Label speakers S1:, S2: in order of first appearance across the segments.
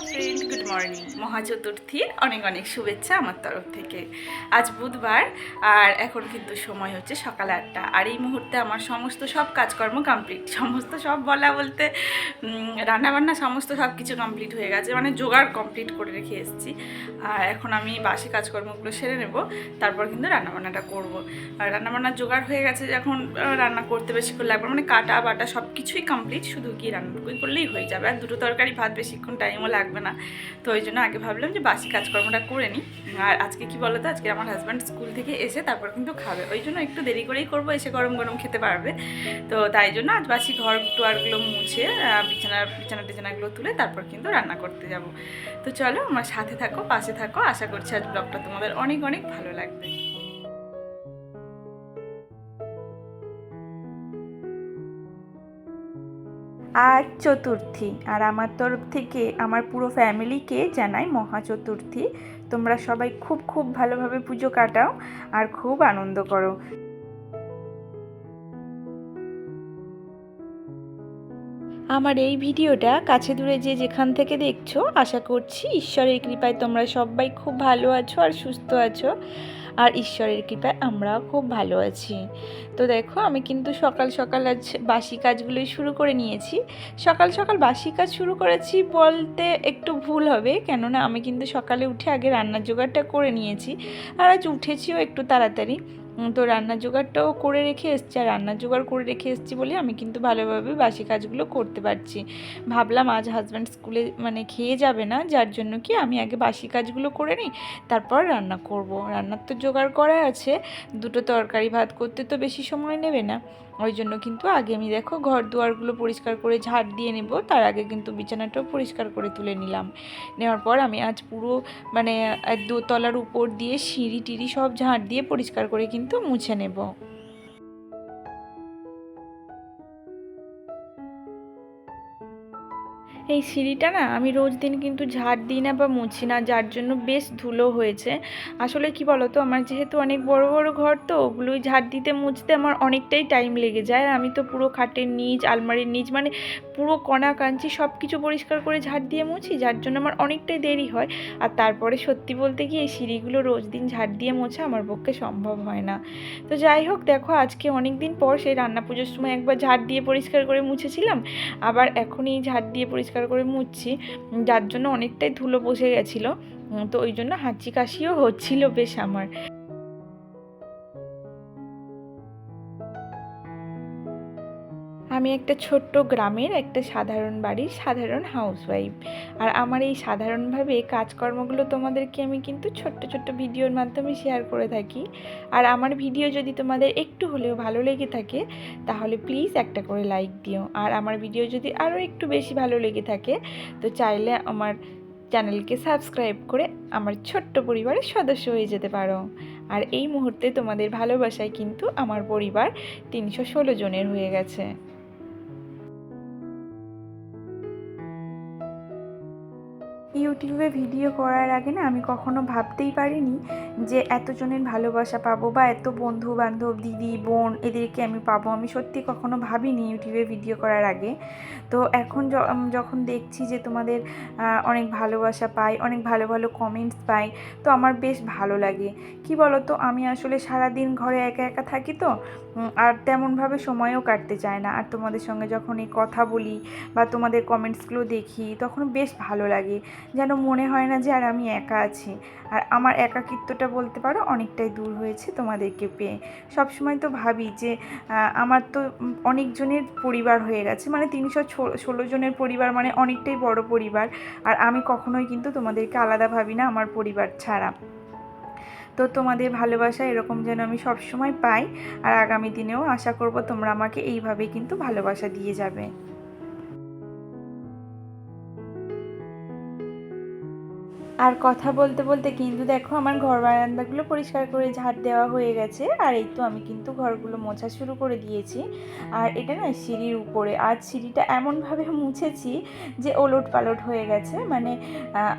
S1: Friend, good morning. মহাচতুর্থীর অনেক অনেক শুভেচ্ছা আমার তরফ থেকে। আজ বুধবার আর এখন কিন্তু সময় হচ্ছে সকাল 8টা। আর এই মুহূর্তে আমার সমস্ত সব কাজকর্ম কমপ্লিট। সমস্ত সব বলা বলতে রান্নাবান্না সমস্ত সব কিছু কমপ্লিট হয়ে গেছে, মানে জোগাড় কমপ্লিট করে রেখে এসেছি। আর এখন আমি বাসি কাজকর্মগুলো সেরে নেব, তারপর কিন্তু রান্নাবান্নাটা করব। আর রান্নাবান্নার জোগাড় হয়ে গেছে, এখন রান্না করতে বেশিক্ষণ লাগবে, মানে কাটা বাটা সব কিছুই কমপ্লিট, শুধু কি রান্নাটুকুই করলেই হয়ে যাবে। আর দুটো তরকারি ভাত বেশিক্ষণ টাইমও লাগবে না। তো ওই জন্য আগে ভাবলাম যে বাসি কাজকর্মটা করে নিই। আর আজকে কি বলো তো, আজকে আমার হাজব্যান্ড স্কুল থেকে এসে তারপর কিন্তু খাবে, ওই জন্য একটু দেরি করেই করবো, এসে গরম গরম খেতে পারবে। তো তাই জন্য আজ বাসি ঘর টোয়ারগুলো মুছে বিছানাগুলো তুলে তারপর কিন্তু রান্না করতে যাব। তো চলো আমার সাথে থাকো, পাশে থাকো। আশা করছি আজ ব্লগটা তোমাদের অনেক অনেক ভালো লাগবে। আজ চতুর্থী, আর আমার তরফ থেকে আমার পুরো ফ্যামিলিকে জানাই মহা চতুর্থী। তোমরা সবাই খুব খুব ভালোভাবে পুজো কাটাও আর খুব আনন্দ করো। আমার এই ভিডিওটা কাছে দূরে যে যেখান থেকে দেখছো, আশা করছি ঈশ্বরের কৃপায় তোমরা সবাই খুব ভালো আছো আর সুস্থ আছো। আর ঈশ্বরের কৃপায় আমরাও খুব ভালো আছি। তো দেখো, আমি কিন্তু সকাল সকাল আজ বাসি কাজগুলোই শুরু করে নিয়েছি। সকাল সকাল বাসি কাজ শুরু করেছি বলতে একটু ভুল হবে, কেননা আমি কিন্তু সকালে উঠে আগে রান্নার জোগাড়টা করে নিয়েছি। আর আজ উঠেছিও একটু তাড়াতাড়ি। তো রান্নার জোগাড়টাও করে রেখে এসেছি, আর রান্নার জোগাড় করে রেখে এসেছি বলে আমি কিন্তু ভালোভাবে বাসি কাজগুলো করতে পারছি। ভাবলাম আজ হাজব্যান্ড স্কুলে মানে খেয়ে যাবে না, যার জন্য কি আমি আগে বাসি কাজগুলো করে নিই, তারপর রান্না করব। রান্নার তো জোগাড় করা আছে, দুটো তরকারি ভাত করতে তো বেশি সময় নেবে না। ওই জন্য কিন্তু আগে আমি দেখো ঘর দুয়ারগুলো পরিষ্কার করে ঝাড় দিয়ে নেব, তার আগে কিন্তু বিছানাটাও পরিষ্কার করে তুলে নিলাম। নেওয়ার পর আমি আজ পুরো মানে দোতলার উপর দিয়ে সিঁড়ি টিড়ি সব ঝাড় দিয়ে পরিষ্কার করে কিন্তু মুছে নেব। এই সিঁড়িটা না আমি রোজ দিন কিন্তু ঝাড় দিই না বা মুছি না, যার জন্য বেশ ধুলো হয়েছে। আসলে কি বলো তো, আমার যেহেতু অনেক বড় বড় ঘর, তো ওগুলোই ঝাড় দিতে মুছতে আমার অনেকটাই টাইম লেগে যায়। আর আমি তো পুরো খাটের নিচ, আলমারির নিচ, মানে পুরো কণা কাঞ্চি সব কিছু পরিষ্কার করে ঝাড় দিয়ে মুছি, যার জন্য আমার অনেকটাই দেরি হয়। আর তারপরে সত্যি বলতে কি, এই সিঁড়িগুলো রোজ দিন ঝাড় দিয়ে মোছা আমার পক্ষে সম্ভব হয় না। তো যাই হোক, দেখো আজকে অনেক দিন পর সেই রান্না পুজোর সময় একবার ঝাড় দিয়ে পরিষ্কার করে মুছেছিলাম, আবার এখনই ঝাড় দিয়ে পরিষ্কার করে মুছছি, যার জন্য অনেকটাই ধুলো বসে গেছিলো। তো ওই জন্য হাঁচি কাশিও হচ্ছিল বেশ আমার। আমি একটা ছোট্ট গ্রামের একটা সাধারণ বাড়ির সাধারণ হাউসওয়াইফ। আর আমার এই সাধারণভাবে কাজকর্মগুলো তোমাদেরকে আমি কিন্তু ছোট্ট ছোট্ট ভিডিওর মাধ্যমে শেয়ার করে থাকি। আর আমার ভিডিও যদি তোমাদের একটু হলেও ভালো লেগে থাকে, তাহলে প্লিজ একটা করে লাইক দিও। আর আমার ভিডিও যদি আরও একটু বেশি ভালো লেগে থাকে, তো চাইলে আমার চ্যানেলকে সাবস্ক্রাইব করে আমার ছোট্ট পরিবারের সদস্য হয়ে যেতে পারো। আর এই মুহূর্তে তোমাদের ভালোবাসায় কিন্তু আমার পরিবার 316 জনের হয়ে গেছে। ইউটিউবে ভিডিও করার আগে না আমি কখনো ভাবতেই পারিনি যে এতজনের ভালোবাসা পাবো, বা এত বন্ধু বান্ধব, দিদি বোন, এদেরকে আমি পাবো। আমি সত্যি কখনো ভাবিনি ইউটিউবে ভিডিও করার আগে। তো এখন যখন দেখছি যে তোমাদের অনেক ভালোবাসা পাই, অনেক ভালো ভালো কমেন্টস পাই, তো আমার বেশ ভালো লাগে। কি বলো তো, আমি আসলে সারাদিন ঘরে একা একা থাকি, তো আর তেমনভাবে সময়ও কাটতে চায় না। আর তোমাদের সঙ্গে যখন এই কথা বলি বা তোমাদের কমেন্টসগুলো দেখি, তখন বেশ ভালো লাগে, যেন মনে হয় না যে আর আমি একা আছি। আর আমার একাকিত্বটা বলতে পারো অনেকটাই দূর হয়েছে তোমাদেরকে পেয়ে। সবসময় তো ভাবি যে আমার তো অনেকজনের পরিবার হয়ে গেছে, মানে 316 জনের পরিবার, মানে অনেকটাই বড় পরিবার। আর আমি কখনোই কিন্তু তোমাদেরকে আলাদা ভাবি না আমার পরিবার ছাড়া। তো তোমাদের ভালোবাসা এরকম যেন আমি সবসময় পাই, আর আগামী দিনেও আশা করব তোমরা আমাকে এইভাবেই কিন্তু ভালোবাসা দিয়ে যাবে। আর কথা বলতে বলতে কিন্তু দেখো আমার ঘর বারান্দাগুলো পরিষ্কার করে ঝাড় দেওয়া হয়ে গেছে। আর এই তো আমি কিন্তু ঘরগুলো মোছা শুরু করে দিয়েছি। আর এটা না সিঁড়ির উপরে, আজ সিঁড়িটা এমনভাবে মুছেছি যে ওলট পালট হয়ে গেছে। মানে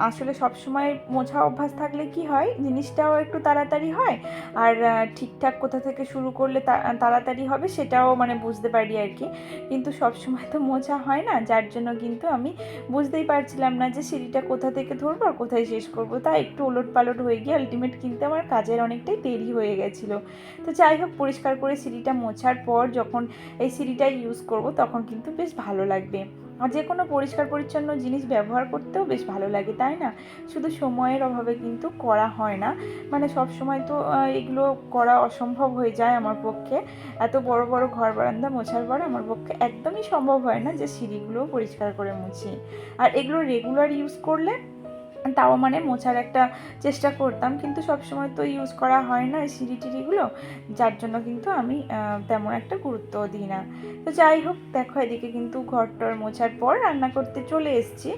S1: আসলে সবসময় মোছা অভ্যাস থাকলে কি হয়, জিনিসটাও একটু তাড়াতাড়ি হয়, আর ঠিকঠাক কোথা থেকে শুরু করলে তাড়াতাড়ি হবে সেটাও মানে বুঝতে পারি আর কি। কিন্তু সবসময় তো মোছা হয় না, যার জন্য কিন্তু আমি বুঝতেই পারছিলাম না যে সিঁড়িটা কোথা থেকে ধরবো আর কোথায় শেষ করবো। তাই একটু ওলট পালট হয়ে গিয়ে আলটিমেট কিন্তু আমার কাজের অনেকটাই দেরি হয়ে গেছিলো। তো যাই হোক, পরিষ্কার করে সিঁড়িটা মোছার পর যখন এই সিঁড়িটা ইউজ করব তখন কিন্তু বেশ ভালো লাগবে। আর যে কোনো পরিষ্কার পরিচ্ছন্ন জিনিস ব্যবহার করতেও বেশ ভালো লাগে, তাই না? শুধু সময়ের অভাবে কিন্তু করা হয় না। মানে সব সময় তো এগুলো করা অসম্ভব হয়ে যায় আমার পক্ষে। এত বড় বড় ঘর বারান্দা মোছার পর আমার পক্ষে একদমই সম্ভব হয় না যে সিঁড়িগুলোও পরিষ্কার করে মুছি। আর এগুলো রেগুলার ইউজ করলে তাও মানে মোছার একটা চেষ্টা করতাম, কিন্তু সবসময় তো ইউজ করা হয় না সিঁড়ি টিড়িগুলো, যার জন্য কিন্তু আমি তেমন একটা গুরুত্বও দিই না। তো যাই হোক, দেখো এদিকে কিন্তু ঘরটর মোছার পর রান্না করতে চলে এসেছি।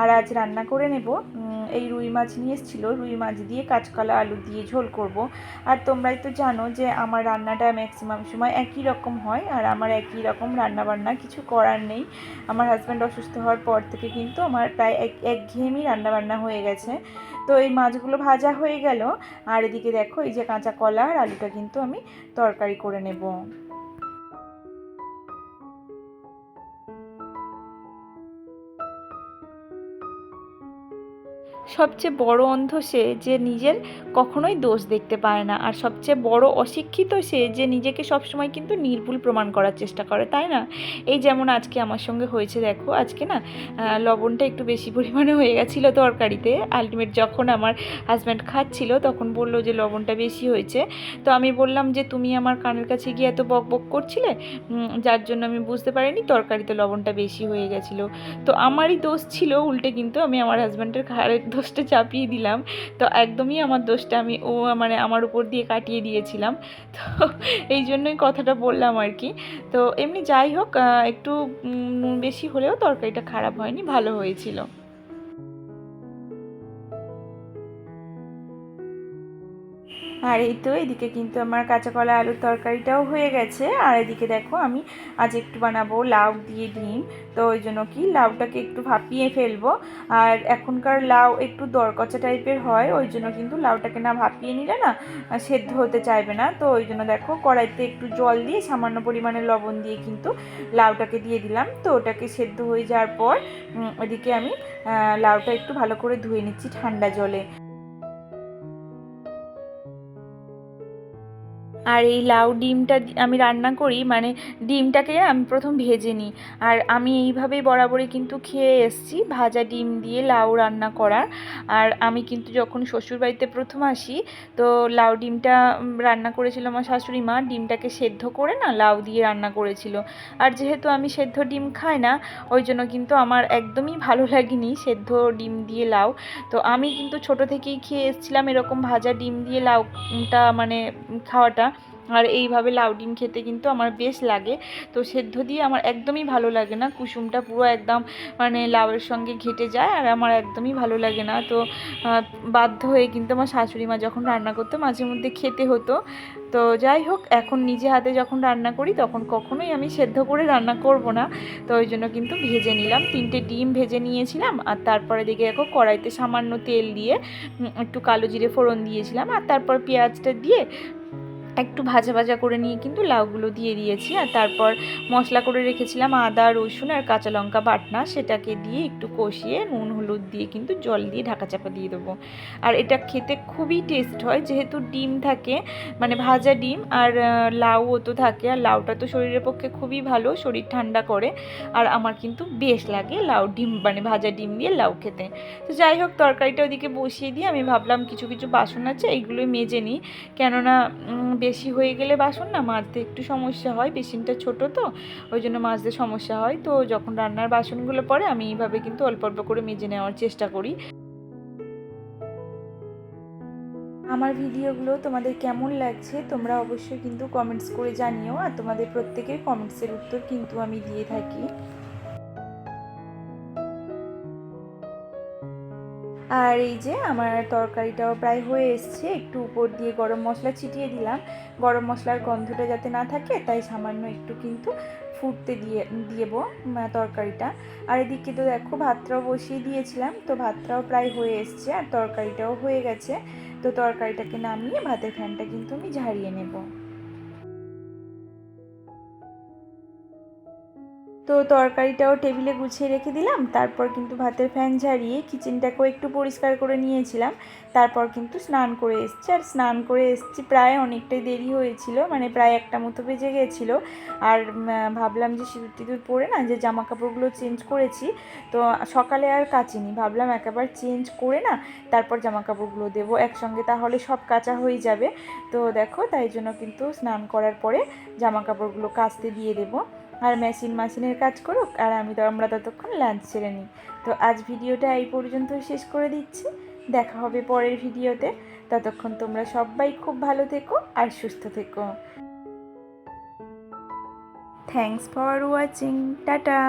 S1: আর আজ রান্না করে নেব, এই রুই মাছ নিয়ে এসেছিলো, রুই মাছ দিয়ে কাঁচকলা আলু দিয়ে ঝোল করব। আর তোমরাই তো জানো যে আমার রান্নাটা ম্যাক্সিমাম সময় একই রকম হয়, আর আমার একই রকম রান্নাবান্না, কিছু করার নেই। আমার হাজব্যান্ড অসুস্থ হওয়ার পর থেকে কিন্তু আমার প্রায় একঘেয়েমি রান্নাবান্না হয়ে গেছে। তো এই মাছগুলো ভাজা হয়ে গেল, আর এদিকে দেখো এই যে কাঁচা কলা আর আলুটা কিন্তু আমি তরকারি করে নেব। সবচেয়ে বড় অন্ধ সে যে নিজের কখনোই দোষ দেখতে পায় না, আর সবচেয়ে বড় অশিক্ষিত সে যে নিজেকে সবসময় কিন্তু নির্ভুল প্রমাণ করার চেষ্টা করে, তাই না? এই যেমন আজকে আমার সঙ্গে হয়েছে, দেখো আজকে না লবণটা একটু বেশি পরিমাণে হয়ে গেছিলো তরকারিতে। আলটিমেট যখন আমার হাজব্যান্ড খাচ্ছিল তখন বলল যে লবণটা বেশি হয়েছে। তো আমি বললাম যে তুমি আমার কানের কাছে গিয়ে এত বক বক করছিলে, যার জন্য আমি বুঝতে পারিনি তরকারিতে লবণটা বেশি হয়ে গেছিলো। তো আমারই দোষ ছিল, উল্টে কিন্তু আমি আমার হাজব্যান্ডের ঘাড়ের দোষটা চাপিয়ে দিলাম। তো একদমই আমার দোষটা আমি মানে আমার উপর দিয়ে কাটিয়ে দিয়েছিলাম। তো এই জন্যই কথাটা বললাম আর কি। তো এমনি যাই হোক, একটু নুন বেশি হলেও তরকারিটা খারাপ হয়নি, ভালো হয়েছিল। আর এই তো এদিকে কিন্তু আমার কাঁচা কলা আলুর তরকারিটাও হয়ে গেছে। আর এদিকে দেখো আমি আজ একটু বানাবো লাউ দিয়ে ডিম। তো ওই জন্য কি লাউটাকে একটু ভাপিয়ে ফেলবো। আর এখনকার লাউ একটু দরকচা টাইপের হয়, ওই জন্য কিন্তু লাউটাকে না ভাপিয়ে নিলে না সেদ্ধ হতে চাইবে না। তো ওই জন্য দেখো কড়াইতে একটু জল দিয়ে সামান্য পরিমাণে লবণ দিয়ে কিন্তু লাউটাকে দিয়ে দিলাম। তো ওটাকে সেদ্ধ হয়ে যাওয়ার পর ওদিকে আমি লাউটা একটু ভালো করে ধুয়ে নিচ্ছি ঠান্ডা জলে। আর এই লাউ ডিমটা আমি রান্না করি, মানে ডিমটাকে আমি প্রথম ভেজে নিই। আর আমি এইভাবেই বরাবরই কিন্তু খেয়ে এসেছি ভাজা ডিম দিয়ে লাউ রান্না করার। আর আমি কিন্তু যখন শ্বশুরবাড়িতে প্রথম আসি, তো লাউ ডিমটা রান্না করেছিল আমার শাশুড়ি মা, ডিমটাকে সেদ্ধ করে না লাউ দিয়ে রান্না করেছিল। আর যেহেতু আমি সেদ্ধ ডিম খাই না, ওই জন্য কিন্তু আমার একদমই ভালো লাগেনি সেদ্ধ ডিম দিয়ে লাউ। তো আমি কিন্তু ছোট থেকেই খেয়ে এসেছিলাম এরকম ভাজা ডিম দিয়ে লাউটা মানে খাওয়াটা। আর এইভাবে লাউ ডিম খেতে কিন্তু আমার বেশ লাগে। তো সেদ্ধ দিয়ে আমার একদমই ভালো লাগে না, কুসুমটা পুরো একদম মানে লাউয়ের সঙ্গে ঘেটে যায়, আর আমার একদমই ভালো লাগে না। তো বাধ্য হয়ে কিন্তু আমার শাশুড়ি মা যখন রান্না করতো মাঝে মধ্যে খেতে হতো। তো যাই হোক, এখন নিজে হাতে যখন রান্না করি তখন কখনোই আমি সেদ্ধ করে রান্না করব না। তো ওই জন্য কিন্তু ভেজে নিলাম, 3টে ডিম ভেজে নিয়েছিলাম। আর তারপরে দেখে দেখো কড়াইতে সামান্য তেল দিয়ে একটু কালো জিরে ফোড়ন দিয়েছিলাম, আর তারপর পেঁয়াজটা দিয়ে একটু ভাজা ভাজা করে নিয়ে কিন্তু লাউগুলো দিয়ে দিয়েছি। আর তারপর মশলা করে রেখেছিলাম আদা রসুন আর কাঁচা লঙ্কা বাটনা, সেটাকে দিয়ে একটু কষিয়ে নুন হলুদ দিয়ে কিন্তু জল দিয়ে ঢাকা চাপা দিয়ে দেবো। আর এটা খেতে খুবই টেস্ট হয়, যেহেতু ডিম থাকে, মানে ভাজা ডিম, আর লাউও তো থাকে। আর লাউটা তো শরীরের পক্ষে খুবই ভালো, শরীর ঠান্ডা করে। আর আমার কিন্তু বেশ লাগে লাউ ডিম মানে ভাজা ডিম দিয়ে লাউ খেতে। তো যাই হোক, তরকারিটা ওদিকে বসিয়ে দিয়ে আমি ভাবলাম কিছু কিছু বাসন আছে এইগুলোই মেজে নিই, কেননা বেশি হয়ে গেলে বাসন না মাজতে একটু সমস্যা হয়, বেসিনটা ছোট তো, ওই জন্য মাজতে সমস্যা হয়। তো যখন রান্নার বাসনগুলো পড়ে আমি এইভাবে কিন্তু অল্প অল্প করে মেজে নেওয়ার চেষ্টা করি। আমার ভিডিওগুলো তোমাদের কেমন লাগছে তোমরা অবশ্যই কিন্তু কমেন্টস করে জানিও, আর তোমাদের প্রত্যেকের কমেন্টসের উত্তর কিন্তু আমি দিয়ে থাকি। আর এই যে আমার তরকারিটাও প্রায় হয়ে এসছে, একটু উপর দিয়ে গরম মশলা ছিটিয়ে দিলাম, গরম মশলার গন্ধটা যাতে না থাকে, তাই সামান্য একটু কিন্তু ফুটতে দেবো তরকারিটা। আর এদিকে তো দেখো ভাতটাও বসিয়ে দিয়েছিলাম, তো ভাতটাও প্রায় হয়ে এসছে আর তরকারিটাও হয়ে গেছে। তো তরকারিটাকে নামিয়ে ভাতের ফ্যানটা কিন্তু আমি ঝারিয়ে নেব। তো তরকারিটাও টেবিলে গুছিয়ে রেখে দিলাম, তারপর কিন্তু ভাতের ফ্যান ঝাড়িয়ে কিচেনটাকেও একটু পরিষ্কার করে নিয়েছিলাম। তারপর কিন্তু স্নান করে এসেছি, আর স্নান করে এসেছি প্রায় অনেকটাই দেরি হয়েছিল, মানে প্রায় 1টা মতো বেজে গেছিলো। আর ভাবলাম যে সিঁদুর টিঁদুর পরে না যে জামা কাপড়গুলো চেঞ্জ করেছি, তো সকালে আর কাচিনি, ভাবলাম একবার চেঞ্জ করে না তারপর জামা কাপড়গুলো দেবো একসঙ্গে, তাহলে সব কাচা হয়ে যাবে। তো দেখো তাই জন্য কিন্তু স্নান করার পরে জামা কাপড়গুলো কাচতে দিয়ে দেবো। আর মেশিনের কাজ করুক, আর আমরা ততক্ষণ লাঞ্চ সেরে নিই। তো আজ ভিডিওটা এই পর্যন্ত শেষ করে দিচ্ছি, দেখা হবে পরের ভিডিওতে। ততক্ষণ তোমরা সবাই খুব ভালো থেকো আর সুস্থ থেকো। Thanks for watching, tata.